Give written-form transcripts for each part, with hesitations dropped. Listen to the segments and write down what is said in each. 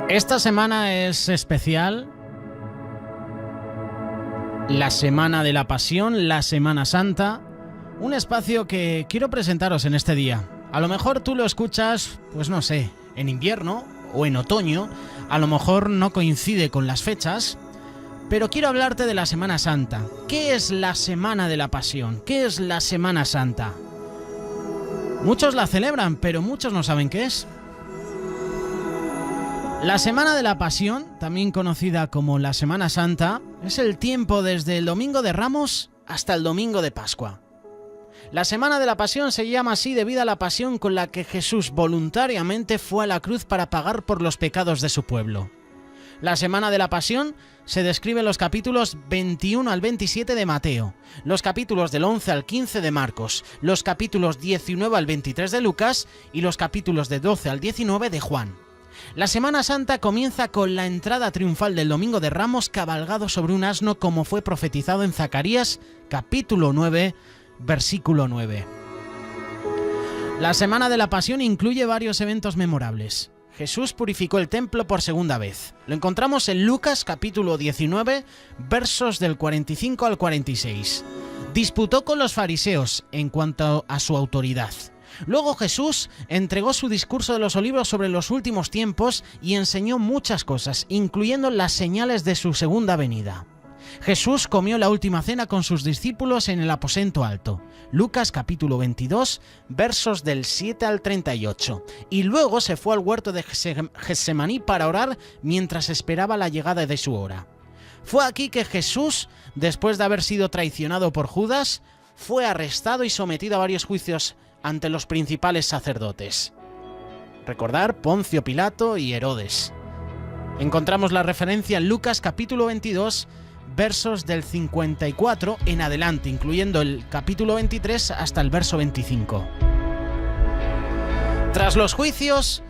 Esta semana es especial, la Semana de la Pasión, la Semana Santa, un espacio que quiero presentaros en este día. A lo mejor tú lo escuchas, pues no sé, en invierno o en otoño, a lo mejor no coincide con las fechas, pero quiero hablarte de la Semana Santa. ¿Qué es la Semana de la Pasión? ¿Qué es la Semana Santa? Muchos la celebran, pero muchos no saben qué es. La Semana de la Pasión, también conocida como la Semana Santa, es el tiempo desde el Domingo de Ramos hasta el Domingo de Pascua. La Semana de la Pasión se llama así debido a la pasión con la que Jesús voluntariamente fue a la cruz para pagar por los pecados de su pueblo. La Semana de la Pasión se describe en los capítulos 21 al 27 de Mateo, los capítulos del 11 al 15 de Marcos, los capítulos 19 al 23 de Lucas y los capítulos de 12 al 19 de Juan. La Semana Santa comienza con la entrada triunfal del Domingo de Ramos cabalgado sobre un asno, como fue profetizado en Zacarías, capítulo 9, versículo 9. La Semana de la Pasión incluye varios eventos memorables. Jesús purificó el templo por segunda vez. Lo encontramos en Lucas, capítulo 19, versos del 45 al 46. Disputó con los fariseos en cuanto a su autoridad. Luego Jesús entregó su discurso de los olivos sobre los últimos tiempos y enseñó muchas cosas, incluyendo las señales de su segunda venida. Jesús comió la última cena con sus discípulos en el aposento alto. Lucas capítulo 22, versos del 7 al 38. Y luego se fue al huerto de Getsemaní para orar mientras esperaba la llegada de su hora. Fue aquí que Jesús, después de haber sido traicionado por Judas, fue arrestado y sometido a varios juicios ante los principales sacerdotes. Recordar Poncio Pilato y Herodes. Encontramos la referencia en Lucas capítulo 22, versos del 54 en adelante, incluyendo el capítulo 23 hasta el verso 25. Tras los juicios,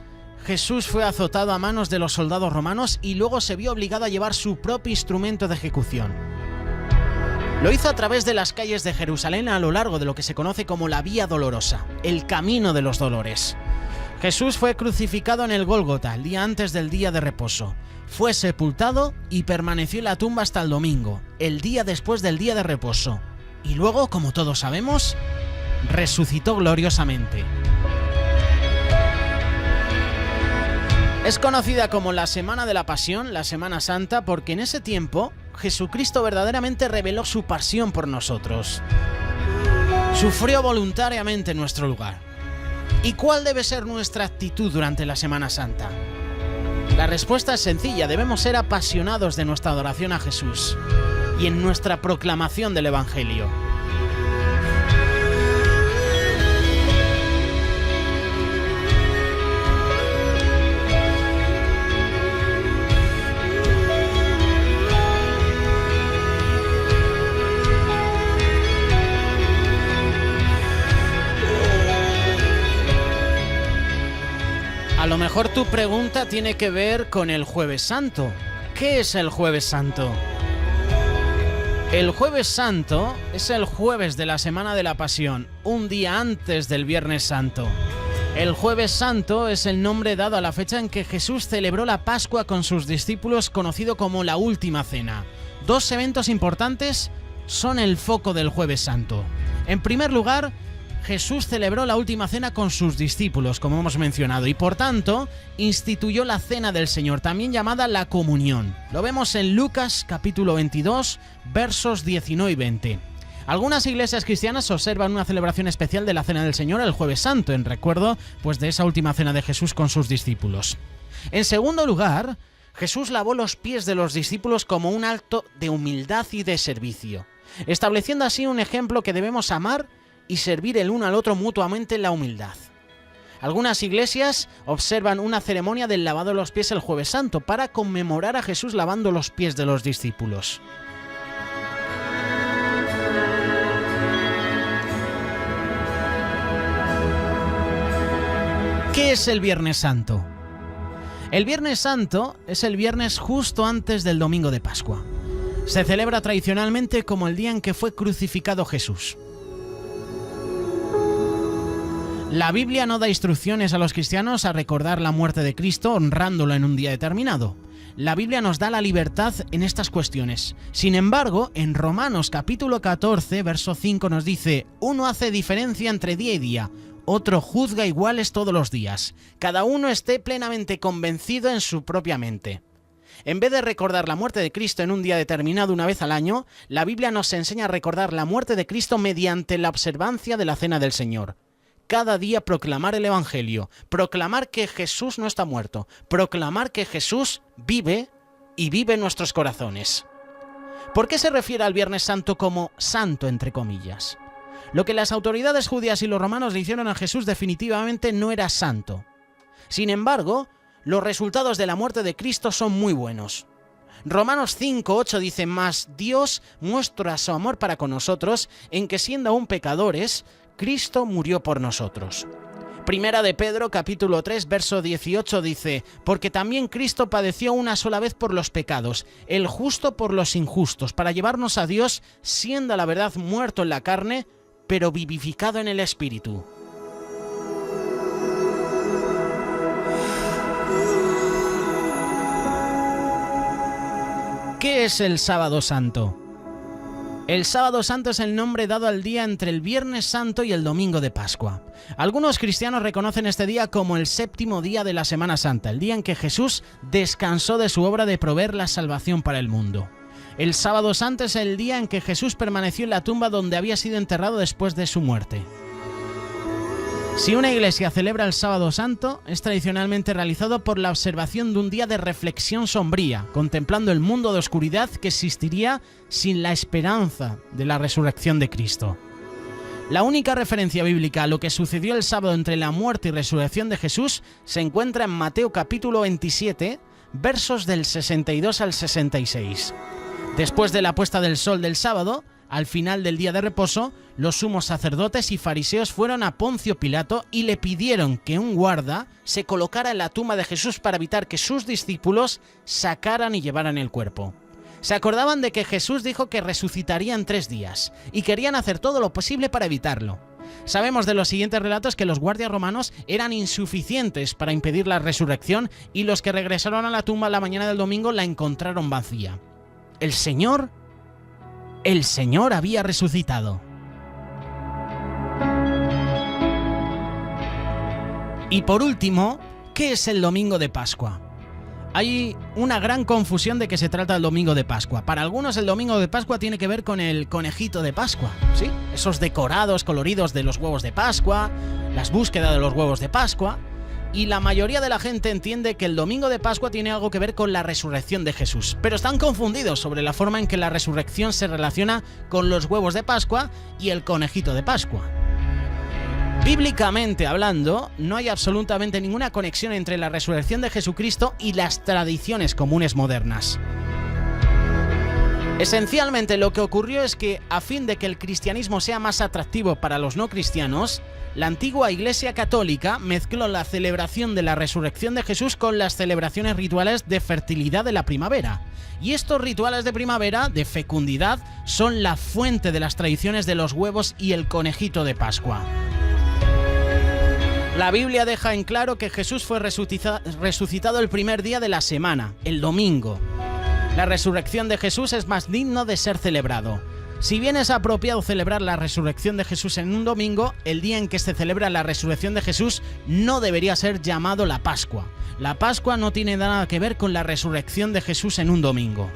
Jesús fue azotado a manos de los soldados romanos y luego se vio obligado a llevar su propio instrumento de ejecución. Lo hizo a través de las calles de Jerusalén a lo largo de lo que se conoce como la Vía Dolorosa, el Camino de los Dolores. Jesús fue crucificado en el Gólgota el día antes del día de reposo. Fue sepultado y permaneció en la tumba hasta el domingo, el día después del día de reposo. Y luego, como todos sabemos, resucitó gloriosamente. Es conocida como la Semana de la Pasión, la Semana Santa, porque en ese tiempo Jesucristo verdaderamente reveló su pasión por nosotros. Sufrió voluntariamente en nuestro lugar. ¿Y cuál debe ser nuestra actitud durante la Semana Santa? La respuesta es sencilla: debemos ser apasionados de nuestra adoración a Jesús y en nuestra proclamación del Evangelio. A lo mejor tu pregunta tiene que ver con el Jueves Santo. ¿Qué es el Jueves Santo? El Jueves Santo es el jueves de la Semana de la Pasión, un día antes del Viernes Santo. El Jueves Santo es el nombre dado a la fecha en que Jesús celebró la Pascua con sus discípulos, conocido como la Última Cena. Dos eventos importantes son el foco del Jueves Santo. En primer lugar, Jesús celebró la Última Cena con sus discípulos, como hemos mencionado, y por tanto instituyó la Cena del Señor, también llamada la Comunión. Lo vemos en Lucas capítulo 22, versos 19 y 20. Algunas iglesias cristianas observan una celebración especial de la Cena del Señor el Jueves Santo, en recuerdo pues de esa última cena de Jesús con sus discípulos. En segundo lugar, Jesús lavó los pies de los discípulos como un acto de humildad y de servicio, estableciendo así un ejemplo que debemos amar y servir el uno al otro mutuamente en la humildad. Algunas iglesias observan una ceremonia del lavado de los pies el Jueves Santo para conmemorar a Jesús lavando los pies de los discípulos. ¿Qué es el Viernes Santo? El Viernes Santo es el viernes justo antes del Domingo de Pascua. Se celebra tradicionalmente como el día en que fue crucificado Jesús. La Biblia no da instrucciones a los cristianos a recordar la muerte de Cristo honrándolo en un día determinado. La Biblia nos da la libertad en estas cuestiones. Sin embargo, en Romanos capítulo 14, verso 5 nos dice: uno hace diferencia entre día y día, otro juzga iguales todos los días. Cada uno esté plenamente convencido en su propia mente. En vez de recordar la muerte de Cristo en un día determinado una vez al año, la Biblia nos enseña a recordar la muerte de Cristo mediante la observancia de la Cena del Señor. Cada día proclamar el Evangelio, proclamar que Jesús no está muerto, proclamar que Jesús vive y vive en nuestros corazones. ¿Por qué se refiere al Viernes Santo como santo, entre comillas? Lo que las autoridades judías y los romanos le hicieron a Jesús definitivamente no era santo. Sin embargo, los resultados de la muerte de Cristo son muy buenos. Romanos 5:8 dice: mas Dios muestra su amor para con nosotros en que siendo aún pecadores, Cristo murió por nosotros. Primera de Pedro capítulo 3 verso 18 dice: porque también Cristo padeció una sola vez por los pecados, el justo por los injustos, para llevarnos a Dios, siendo a la verdad muerto en la carne, pero vivificado en el Espíritu. ¿Qué es el Sábado Santo? El Sábado Santo es el nombre dado al día entre el Viernes Santo y el Domingo de Pascua. Algunos cristianos reconocen este día como el séptimo día de la Semana Santa, el día en que Jesús descansó de su obra de proveer la salvación para el mundo. El Sábado Santo es el día en que Jesús permaneció en la tumba donde había sido enterrado después de su muerte. Si una iglesia celebra el Sábado Santo, es tradicionalmente realizado por la observación de un día de reflexión sombría, contemplando el mundo de oscuridad que existiría sin la esperanza de la resurrección de Cristo. La única referencia bíblica a lo que sucedió el sábado entre la muerte y resurrección de Jesús se encuentra en Mateo capítulo 27, versos del 62 al 66. Después de la puesta del sol del sábado, al final del día de reposo, los sumos sacerdotes y fariseos fueron a Poncio Pilato y le pidieron que un guarda se colocara en la tumba de Jesús para evitar que sus discípulos sacaran y llevaran el cuerpo. Se acordaban de que Jesús dijo que resucitaría en 3 días y querían hacer todo lo posible para evitarlo. Sabemos de los siguientes relatos que los guardias romanos eran insuficientes para impedir la resurrección y los que regresaron a la tumba la mañana del domingo la encontraron vacía. El Señor había resucitado. Y por último, ¿qué es el Domingo de Pascua? Hay una gran confusión de qué se trata el Domingo de Pascua. Para algunos el Domingo de Pascua tiene que ver con el conejito de Pascua, ¿sí? Esos decorados coloridos de los huevos de Pascua, las búsquedas de los huevos de Pascua. Y la mayoría de la gente entiende que el Domingo de Pascua tiene algo que ver con la resurrección de Jesús, pero están confundidos sobre la forma en que la resurrección se relaciona con los huevos de Pascua y el conejito de Pascua. Bíblicamente hablando, no hay absolutamente ninguna conexión entre la resurrección de Jesucristo y las tradiciones comunes modernas. Esencialmente lo que ocurrió es que, a fin de que el cristianismo sea más atractivo para los no cristianos, la antigua Iglesia Católica mezcló la celebración de la resurrección de Jesús con las celebraciones rituales de fertilidad de la primavera. Y estos rituales de primavera, de fecundidad, son la fuente de las tradiciones de los huevos y el conejito de Pascua. La Biblia deja en claro que Jesús fue resucitado el primer día de la semana, el domingo. La resurrección de Jesús es más digno de ser celebrado. Si bien es apropiado celebrar la resurrección de Jesús en un domingo, el día en que se celebra la resurrección de Jesús no debería ser llamado la Pascua. La Pascua no tiene nada que ver con la resurrección de Jesús en un domingo.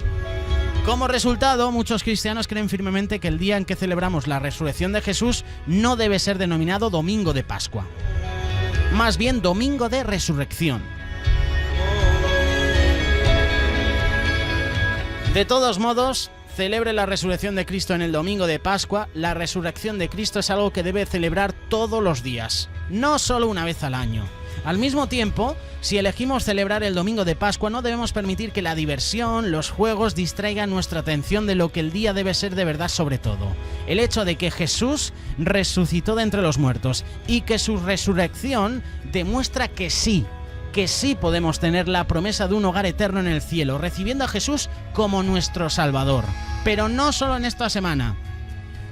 Como resultado, muchos cristianos creen firmemente que el día en que celebramos la resurrección de Jesús no debe ser denominado Domingo de Pascua. Más bien Domingo de Resurrección. De todos modos, celebre la resurrección de Cristo en el Domingo de Pascua. La resurrección de Cristo es algo que debe celebrar todos los días, no solo una vez al año. Al mismo tiempo, si elegimos celebrar el Domingo de Pascua, no debemos permitir que la diversión, los juegos distraigan nuestra atención de lo que el día debe ser de verdad sobre todo. El hecho de que Jesús resucitó de entre los muertos y que su resurrección demuestra que sí podemos tener la promesa de un hogar eterno en el cielo, recibiendo a Jesús como nuestro Salvador. Pero no solo en esta semana,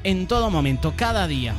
en todo momento, cada día.